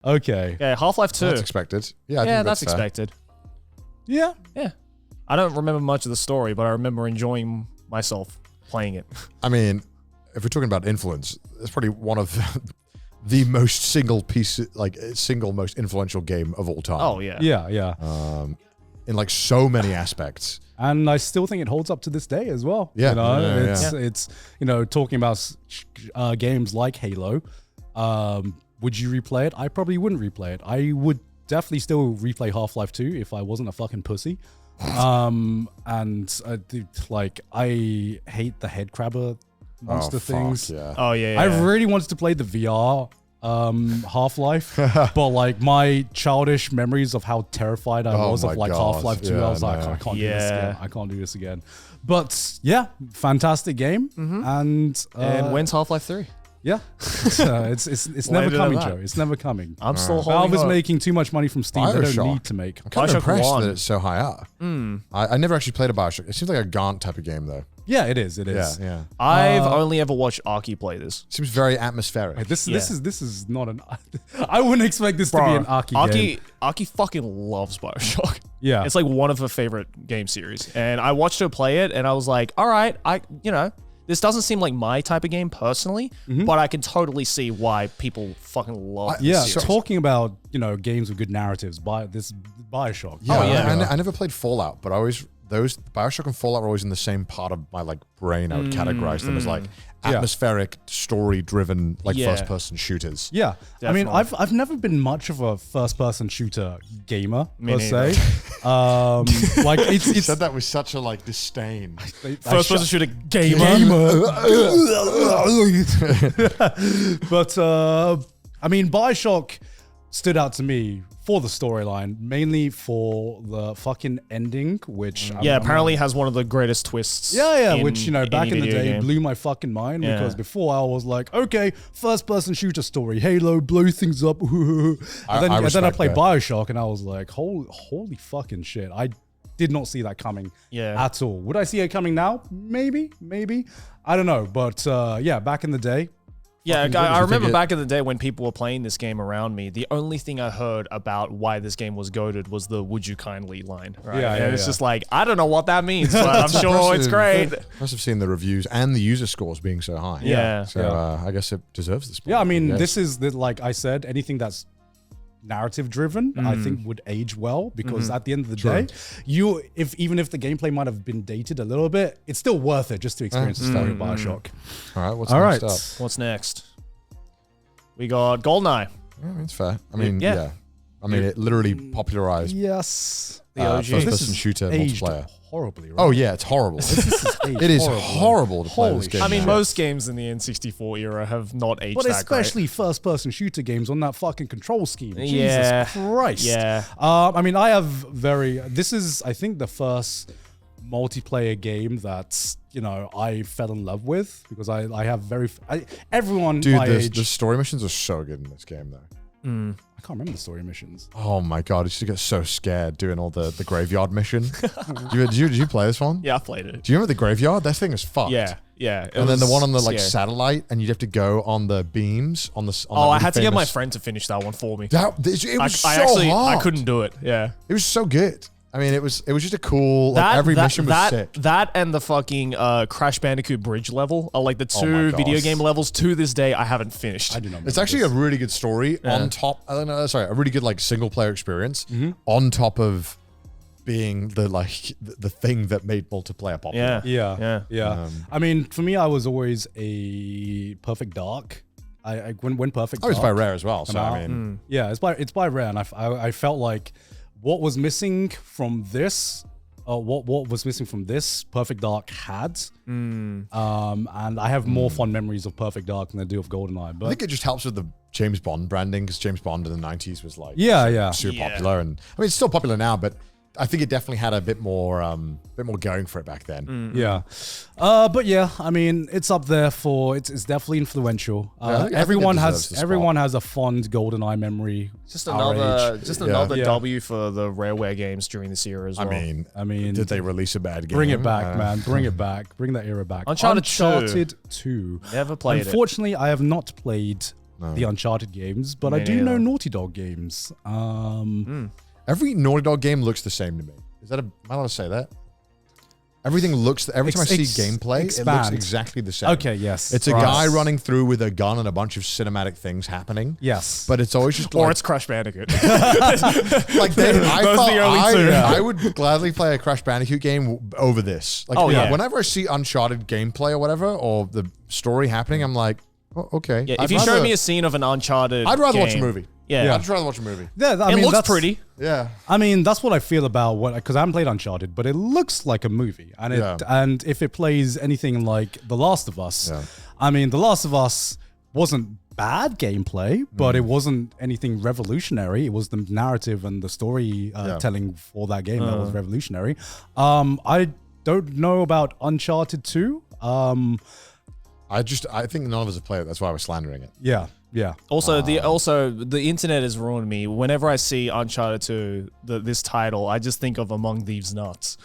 Okay. Yeah, Half-Life 2. That's expected. Yeah, I think that's fair. expected. Yeah. Yeah. I don't remember much of the story, but I remember enjoying myself playing it. I mean, if we're talking about influence, it's probably one of the most single most influential game of all time. Oh, yeah. Yeah. In like so many aspects. And I still think it holds up to this day as well. Yeah. You know, Yeah. it's talking about games like Halo. Would you replay it? I probably wouldn't replay it. I would definitely still replay Half-Life 2 if I wasn't a fucking pussy. And I hate the head crabber monster things. Yeah. Oh, yeah. I really wanted to play the VR Half-Life, but like my childish memories of how terrified I was of like God. Half-Life 2, Yeah, I was like, no. I can't do this again. I can't do this again. But yeah, fantastic game. And when's Half-Life 3? yeah, it's never coming, Joe. It's never coming. I'm still Valve holding is hope. making too much money from Steam. They don't need to make. I'm kind of Bioshock impressed 1. that it's so high up. I never actually played a Bioshock. It seems like a Gaunt type of game, though. Yeah, it is. It is. Yeah. I've only ever watched Arky play this. Seems very atmospheric. Wait, this is not an. I wouldn't expect this to be an Arky game. Arky fucking loves Bioshock. Yeah, It's like one of her favorite game series. And I watched her play it and I was like, all right, this doesn't seem like my type of game personally, but I can totally see why people fucking love this yeah. series. Talking about games with good narratives, this Bioshock. Yeah, I never played Fallout, but those Bioshock and Fallout were always in the same part of my like brain. I would categorize them as like atmospheric, story-driven, like first-person shooters. Yeah, Definitely. I mean, I've never been much of a first-person shooter gamer Me per neither. se. Like You it's said that with such a like disdain. First-person shooter gamer. But I mean, Bioshock stood out to me for the storyline, mainly for the fucking ending, which Apparently has one of the greatest twists. which back in the video day game. blew my fucking mind Yeah. because before I was like, okay, first person shooter story, Halo, blow things up, and then I respect played that. Bioshock and I was like, holy fucking shit, I did not see that coming at all. Would I see it coming now? Maybe, I don't know, but back in the day. Yeah, fucking I good. remember back in the day when people were playing this game around me, the only thing I heard about why this game was goated was the "Would you kindly" line. Right? Yeah, and it's just like, I don't know what that means, but I'm sure it's great. Must have seen the reviews and the user scores being so high. Yeah. So I guess it deserves this. Yeah, I mean, this is like I said, anything that's narrative driven, I think would age well because at the end of the day, even if the gameplay might have been dated a little bit, it's still worth it just to experience the story of Bioshock. All right, what's All next right. up? What's next? We got GoldenEye. It's fair. I mean, Yeah. I mean, it literally popularized Yes. The OG. first-person shooter Aged multiplayer. horribly, right? Oh yeah, it's horrible. It is horrible to play Holy this game. I mean, now. most games in the N64 era have not aged But that especially first-person shooter games on that fucking control scheme. Yeah. Jesus Christ. Yeah. I mean, this is, I think, the first multiplayer game that, I fell in love with because I have everyone Dude, my the age. story missions are so good in this game, though. I can't remember the story missions. Oh my god, I used to get so scared doing all the graveyard mission. Did you play this one? Yeah, I played it. Do you remember the graveyard? That thing is fucked. Yeah. And then the one on the scary. satellite, and you'd have to go on the beams on the. I had to get my friend to finish that one for me. It was so I hard. couldn't do it. Yeah. It was so good. I mean, it was just a cool. Every mission was sick. That and the fucking Crash Bandicoot bridge level are like the Oh two my video gosh. game levels to this day I haven't finished. I do not. It's actually a really good story on top. A really good single player experience on top of being the thing that made multiplayer popular. Yeah. I mean, for me, I was always a Perfect Dark. When Perfect Dark. It's by Rare as well. So out. I mean, yeah, it's by Rare, and I felt like what was missing from this. What was missing from this, Perfect Dark had. And I have more fond memories of Perfect Dark than I do of GoldenEye. But I think it just helps with the James Bond branding because James Bond in the 90s was super popular, and I mean it's still popular now, but I think it definitely had a bit more going for it back then. Yeah. But yeah, I mean, it's up there for it's definitely influential. I think it everyone deserves the spot. has a fond GoldenEye memory. Just our another age. Yeah. W for the Rareware games during this era as well. I mean, did they release a bad game? Bring it back, man. Bring it back. Bring that era back. Uncharted 2. Never played it. Unfortunately, I have not played the Uncharted games, but Me I do know neither. Naughty Dog games. Every Naughty Dog game looks the same to me. Am I allowed to say that? Everything looks. Every time I see gameplay, it looks exactly the same. Okay, yes. It's a guy running through with a gun and a bunch of cinematic things happening. Yes. But it's always just Or it's Crash Bandicoot. like the only two. I would gladly play a Crash Bandicoot game over this. Like, whenever I see Uncharted gameplay or whatever, or the story happening, I'm like, oh, okay. Yeah, if you showed me a scene of an Uncharted I'd rather watch a game, movie. Yeah. I'd just rather watch a movie. Yeah, I It mean, looks that's pretty. Yeah. I mean, that's what I feel about what, because I haven't played Uncharted, but it looks like a movie, and and if it plays anything like The Last of Us, I mean, The Last of Us wasn't bad gameplay, but it wasn't anything revolutionary. It was the narrative and the story telling for that game that was revolutionary. I don't know about Uncharted 2. I think none of us have played it. That's why I was slandering it. Yeah. Also, the internet has ruined me. Whenever I see Uncharted 2, this title, I just think of Among Thieves Nuts.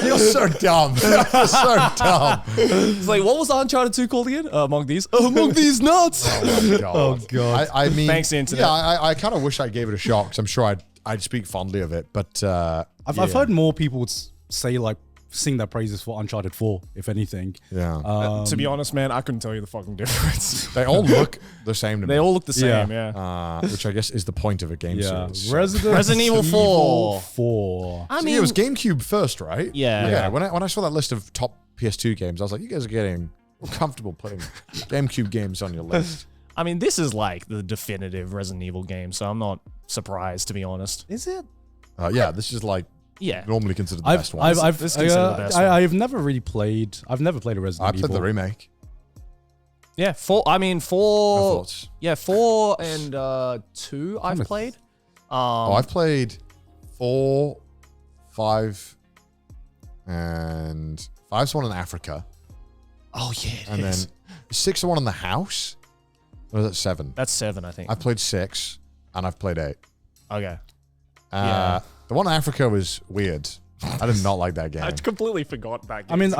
You're so dumb. You're so dumb. It's like, what was Uncharted 2 called again? Among Thieves? Among These Nuts! Oh God. I mean, Thanks, internet. Yeah, I kind of wish I gave it a shot because I'm sure I'd speak fondly of it. But I've heard more people say like sing their praises for Uncharted 4, if anything. Yeah. To be honest, man, I couldn't tell you the fucking difference. They all look the same to me. They all look the same, yeah. Which I guess is the point of a game series. Resident Evil 4. 4. I So mean, it was GameCube first, right? Yeah. Yeah. When I saw that list of top PS2 games, I was like, you guys are getting comfortable putting GameCube games on your list. I mean, this is like the definitive Resident Evil game, so I'm not surprised, to be honest. Is it? Yeah, this is like normally considered the best one. I've never really played. I've never played a Resident Evil. I played the remake. Yeah, 4. I mean, 4. No thoughts. Yeah, 4 and 2 I've played. I've played 4, 5, and 5's the one in Africa. Oh, yeah, And then 6 the one in the house. Or is that 7? That's 7, I think. I've played 6, and I've played 8. Okay. The one in Africa was weird. I did not like that game. I completely forgot that game. I mean,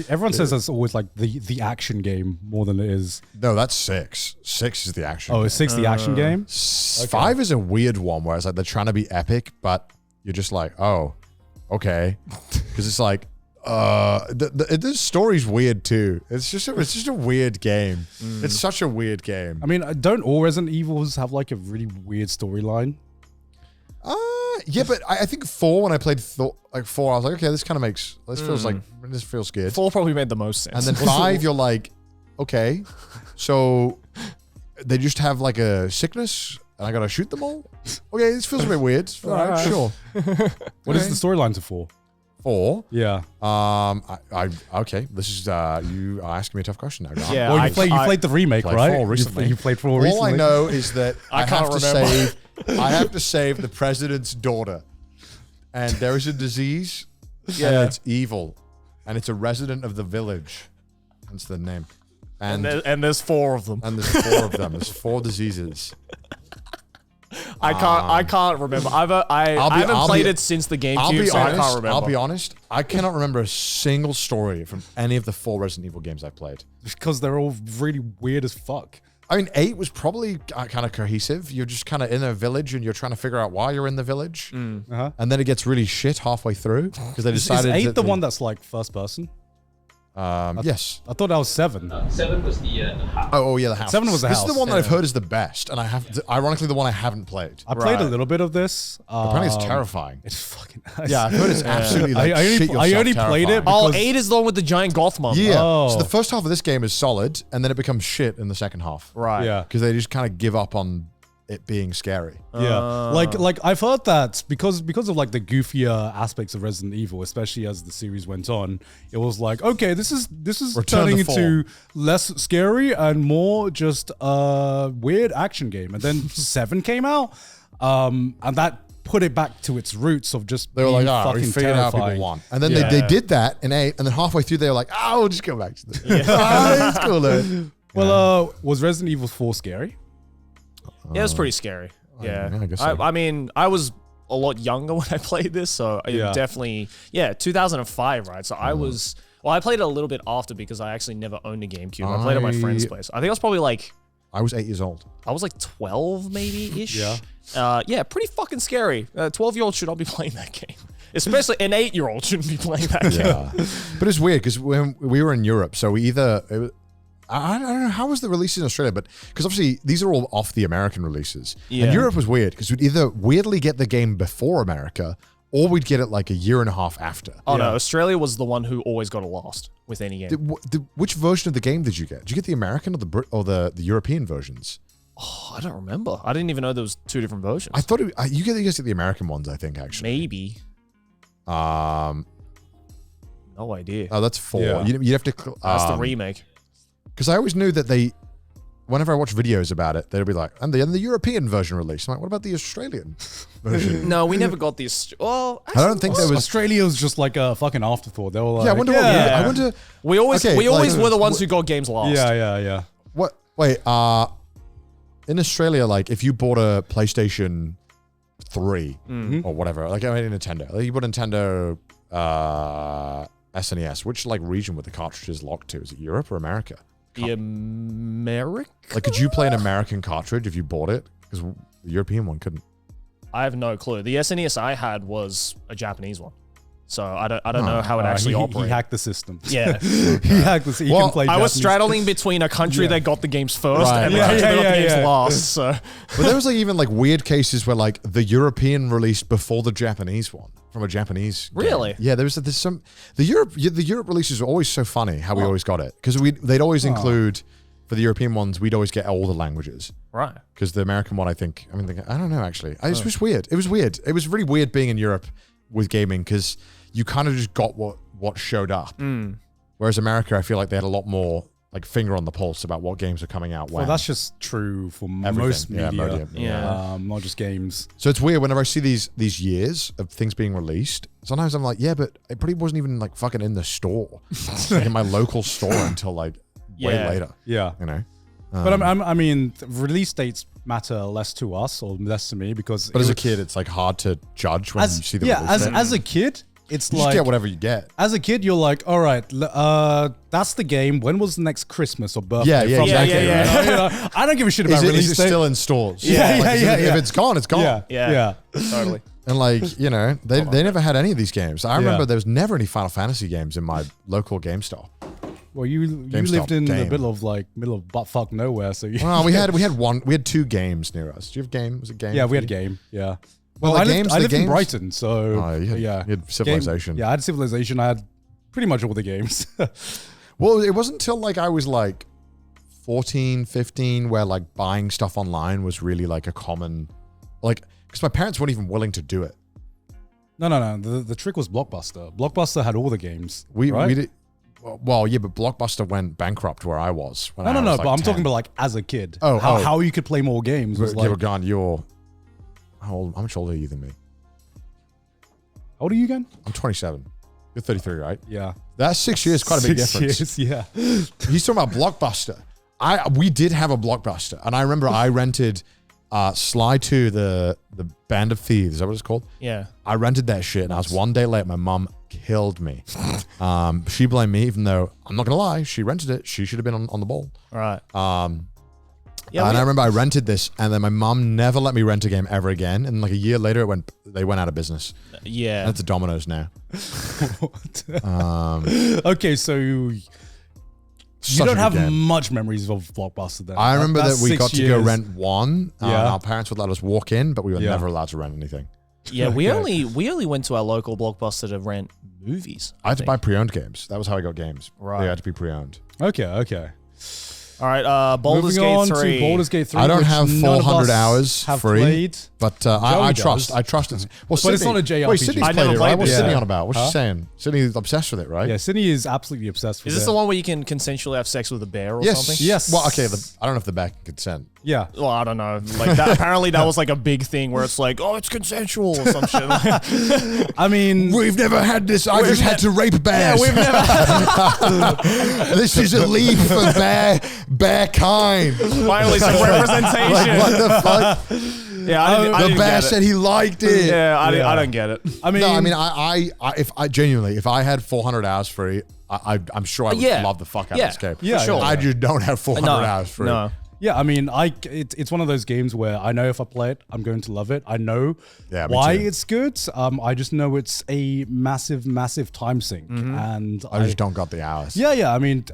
everyone says that's always like the action game more than it is. No, that's 6. 6 is the action. Oh, is 6 the action game? 5 is a weird one where it's like they're trying to be epic, but you're just like, oh, okay, because it's like, the story's weird too. It's just a weird game. It's such a weird game. I mean, don't all Resident Evils have like a really weird storyline? Yeah, but I think 4 when I played 4, I was like, okay, this kind of makes this feels good. 4 probably made the most sense. And then 5, you're like, okay, so they just have like a sickness, and I gotta shoot them all. Okay, this feels a bit weird. All right, sure. What is the storyline to 4? 4. Yeah. Okay. This is you are asking me a tough question now. John. Yeah. Well, you played the remake, played right? 4 recently. You played 4 recently. All I know is that I can't have to save the president's daughter, and there is a disease, and it's evil, and it's a resident of the village. That's the name. And there's 4 of them. And there's 4 of them. There's 4 diseases. I can't remember. I haven't played it since the GameCube, so I can't remember. I'll be honest. I cannot remember a single story from any of the 4 Resident Evil games I've played. Because they're all really weird as fuck. I mean, 8 was probably kind of cohesive. You're just kind of in a village and you're trying to figure out why you're in the village. And then it gets really shit halfway through because they decided. Is 8 the one that's like first person? Yes. I thought that was 7. 7 was the house. Oh, yeah, the house. 7 was the house. This is the one that I've heard is the best, and ironically, the one I haven't played. I played a little bit of this. Apparently, it's terrifying. It's fucking nice. Yeah, I've heard it's absolutely like I only played it. Oh, because 8 is the one with the giant goth mom. Yeah. Oh. So the first half of this game is solid, and then it becomes shit in the second half. Right. Yeah. Because they just kind of give up on it being scary. Yeah, like I've heard that because of like the goofier aspects of Resident Evil, especially as the series went on, it was like, okay, this is turning into less scary and more just a weird action game. And then 7 came out, and that put it back to its roots of just They were like, fucking we figured out terrifying. people want. And then they did that in 8, and then halfway through they were like, we'll just go back to this. It's cool though. Well, was Resident Evil 4 scary? Yeah, it was pretty scary. Yeah. I guess so. I mean, I was a lot younger when I played this, so it definitely, 2005, right? So I Well, I played it a little bit after because I actually never owned a GameCube. I played at my friend's place. I think I was probably like... I was 8 years old. I was like 12 maybe-ish. Yeah. Yeah, pretty fucking scary. 12-year-old should not be playing that game. Especially an 8-year-old shouldn't be playing that game. Yeah. But it's weird because when we were in Europe, so we either... I don't know, how was the release in Australia? But because obviously these are all off the American releases. Yeah. And Europe was weird because we'd either weirdly get the game before America or we'd get it like a year and a half after. Oh no, Australia was the one who always got it lost with any game. Which version of the game did you get? Did you get the American or the European versions? Oh, I don't remember. I didn't even know there was 2 different versions. I thought you guys get the American ones, I think, actually. Maybe. No idea. Oh, that's 4. Yeah. You'd have to... That's the remake. Because I always knew that whenever I watch videos about it, they'd be like, and the European version released. I'm like, what about the Australian version? No, we never got this. Well, I don't think there was... Australia was just like a fucking afterthought. They were like, Yeah, I wonder Yeah. I wonder... We always Okay, were the ones who got games lost. Yeah. What? Wait, in Australia, like, if you bought a PlayStation 3 or whatever, like, I mean, Nintendo. Like, you bought a Nintendo SNES. Which, like, region were the cartridges locked to? Is it Europe or America? The America? Like, could you play an American cartridge if you bought it? Because the European one couldn't. I have no clue. The SNES I had was a Japanese one. So I don't know how it actually operated. He hacked the system. Yeah. He hacked the system. He can play I was Japanese. straddling between a country that got the games first Right. and a Yeah, country that got the games yeah. last. So But there was like even like weird cases where like the European released before the Japanese one from a Japanese game. Really? Yeah, there's some the Europe releases are always so funny how we always got it because they'd always include for the European ones we'd always get all the languages. right. Because the American one I don't know actually. It was weird. It was weird. It was really weird being in Europe with gaming because you kind of just got what showed up. Whereas America I feel like they had a lot more like finger on the pulse about what games are coming out when. Well, that's just true for Everything. most media. Yeah. Not just games. So it's weird whenever I see these years of things being released. Sometimes I'm like, yeah, but it probably wasn't even like fucking in the store, like in my local store until like way Yeah. later. Yeah. You know. But I mean, release dates matter less to us or less to me because. But as a kid, it's like hard to judge when you see the release date. as a kid, it's You like just get whatever you get. as a kid, you're like, all right, that's the game. When was the next Christmas or birthday? Yeah, from that exactly. game, Yeah. right? You know, I don't give a shit about Is release it date. still in stores? Yeah, Like, yeah, If it's gone, it's gone. Yeah. Totally. And like, you know, they never had any of these games. I remember Yeah. there was never any Final Fantasy games in my local GameStop. Well, you GameStop lived in the game. middle of buttfuck nowhere, so you, Well, we had 2 games near us. Do you have game? Was it game? yeah, we for had a you? game. Yeah. Well, I the lived, games- I the lived in games- Brighton, so Oh, you had Civilization. Yeah, I had Civilization. I had pretty much all the games. Well, it wasn't until like I was like 14, 15 where like buying stuff online was really like a common, like, because my parents weren't even willing to do it. No. The trick was Blockbuster. Blockbuster had all the games. We right? did. Well, yeah, but Blockbuster went bankrupt where I was. When I No, was, like, but I'm 10. talking about like as a kid. Oh, how you could play more games was You like. were gone. How much older are you than me? How old are you again? I'm 27. You're 33, right? Yeah. That's 6 years. Quite a big 6 difference. years, yeah. He's talking about Blockbuster. We did have a Blockbuster, and I remember I rented Sly 2, the Band of Thieves. Is that what it's called? Yeah. I rented that shit, and I was one day late. My mom killed me. She blamed me, even though I'm not gonna lie, she rented it. She should have been on the ball. All right. And I remember I rented this, and then my mom never let me rent a game ever again. And like a year later, they went out of business. Yeah. That's a Domino's now. Okay, so you Such a don't good have game. much memories of Blockbuster then. I remember That's that we 6 got to go years. rent one. Yeah. Our parents would let us walk in, but we were Yeah. never allowed to rent anything. Yeah, we only went to our local Blockbuster to rent movies. I had to buy pre-owned games. That was how I got games. Right. They had to be pre-owned. Okay. All right, Baldur's Moving Gate on 3. to Baldur's Gate 3. I don't which have none of 400 us hours have free, played. but I Joey trust. does. I trust it. Well, But it's Sydney- not a JRPG. Wait, Sydney's I played never it, right? played What's it. Sydney Yeah. on about? What's Huh? she saying? Sydney's obsessed with it, right? Yeah, Sydney is absolutely obsessed with Is this it. the one where you can consensually have sex with a bear or Yes. something? Yes. Well, okay. I don't know if the back can consent. Yeah. Well, I don't know. Like that. Apparently, that was like a big thing where it's like, oh, it's consensual or some shit. I mean, We've never had this. I just had to rape bears. We've never. This is a leaf for Bear kind. Finally, some representation. Like, what the fuck? Yeah, I didn't The bear get said it. he liked it. Yeah, I don't get it. I mean, No, I mean, if I had 400 hours free, I'm sure I would love the fuck out of this game. Yeah, sure. I just don't have 400 hours free. No. yeah, I mean, it's one of those games where I know if I play it, I'm going to love it. I know Yeah, me why too. it's good. I just know it's a massive time sink, and I just don't got the hours. Yeah. I mean,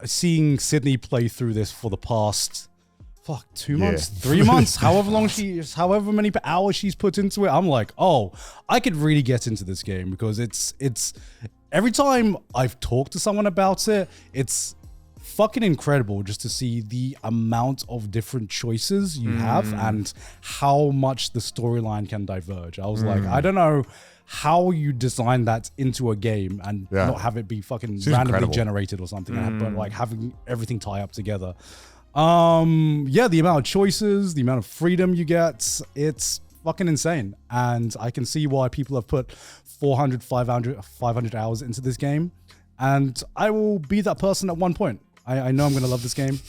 seeing Sydney play through this for the past 2 months, 3 months, however many hours she's put into it, I'm like, oh, I could really get into this game because it's every time I've talked to someone about it, it's fucking incredible just to see the amount of different choices you have and how much the storyline can diverge. I was like, I don't know how you design that into a game and not have it be fucking randomly incredible. generated or something, but like having everything tie up together. The amount of choices, the amount of freedom you get, it's fucking insane. And I can see why people have put 400, 500 hours into this game. And I will be that person at one point. I know I'm going to love this game.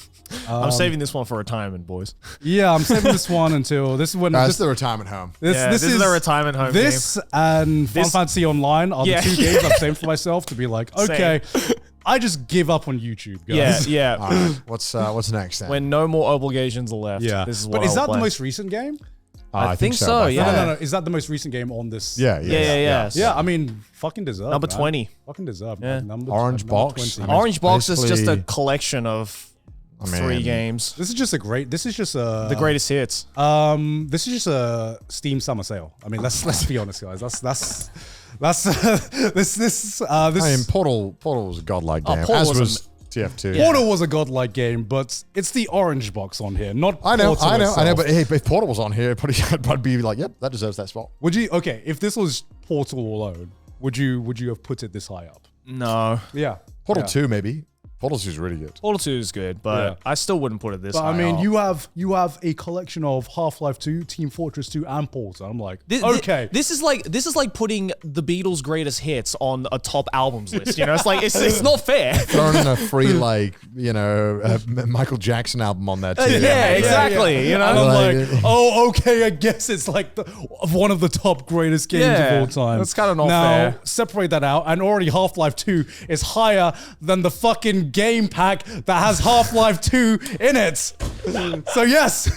I'm saving this one for retirement, boys. Yeah, I'm saving this one until this is when That's the retirement home. This is the retirement home This game. and Final Fantasy Online are the two games I've saved for myself to be like, okay, I just give up on YouTube, guys. Yeah. All right, what's next then? When no more obligations are left. Yeah. This is what But is I'll that play. the most recent game? I think so, by yeah. far. No. Is that the most recent game on this? Yeah. Yeah, I mean, fucking deserve. Number man. 20. Fucking deserve. Yeah. Man. Number Orange number box. 20. I mean, Orange Box is just a basically- collection of three games. This is just a The greatest hits. This is just a Steam summer sale. I mean, let's be honest, guys. That's this. I mean, Portal was a godlike game, Portal as was was TF2. Portal was a godlike game, but it's the orange box on here, not I know, Portal itself. but hey, if Portal was on here, I'd be like, yep, that deserves that spot. Would you? Okay, if this was Portal alone, would you have put it this high up? No. Yeah, Portal yeah. 2, maybe. Portal 2 is really good. Portal 2 is good, but Yeah. I still wouldn't put it this But high. I mean, up. you have a collection of Half-Life 2, Team Fortress 2, and Portal. I'm like, This, okay, This is like putting the Beatles' greatest hits on a top albums list. You know, it's like it's not fair. Throwing in a free, Michael Jackson album on there too. Yeah, exactly. You know, and I'm Like- like, oh, okay, I guess it's like one of the top greatest games Yeah, of all time. that's kinda not now, fair. separate that out, and already Half-Life 2 is higher than the fucking game pack that has Half-Life 2 in it. So yes,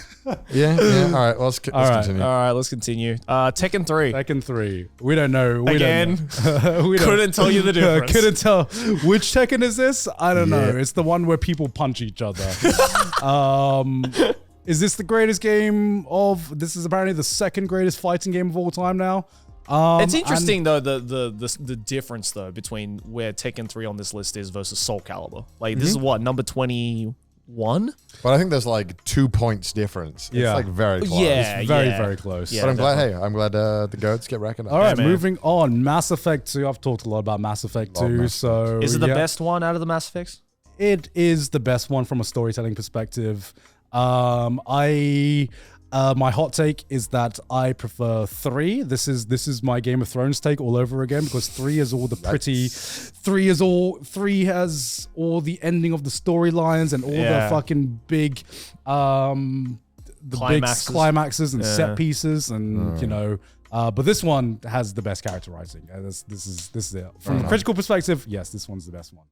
Yeah. All right, well, let's right. continue. all right, let's continue. Tekken 3. Tekken 3. We don't know. Again, we couldn't tell you the difference. Couldn't tell which Tekken is this. I don't know. Yeah. It's the one where people punch each other. Is this the greatest game of? This is apparently the second greatest fighting game of all time now. It's interesting though the difference though between where Tekken 3 on this list is versus Soul Calibur. Like this is what, number 21? But I think there's like 2 points difference. It's Yeah. like very close. Yeah. It's very close. Yeah. But I'm glad the goats get reckoned up. All right, man. moving on. Mass Effect 2. I've talked a lot about Mass Effect 2. Mass So Is it the yeah, best one out of the Mass Effects? It is the best one from a storytelling perspective. My hot take is that I prefer 3. This is my Game of Thrones take all over again because 3 is all the pretty. 3 has all the ending of the storylines and all the fucking big, Climaxes. big climaxes and set pieces and you know. But this one has the best character writing. This is it. From a critical perspective, yes, this one's the best one.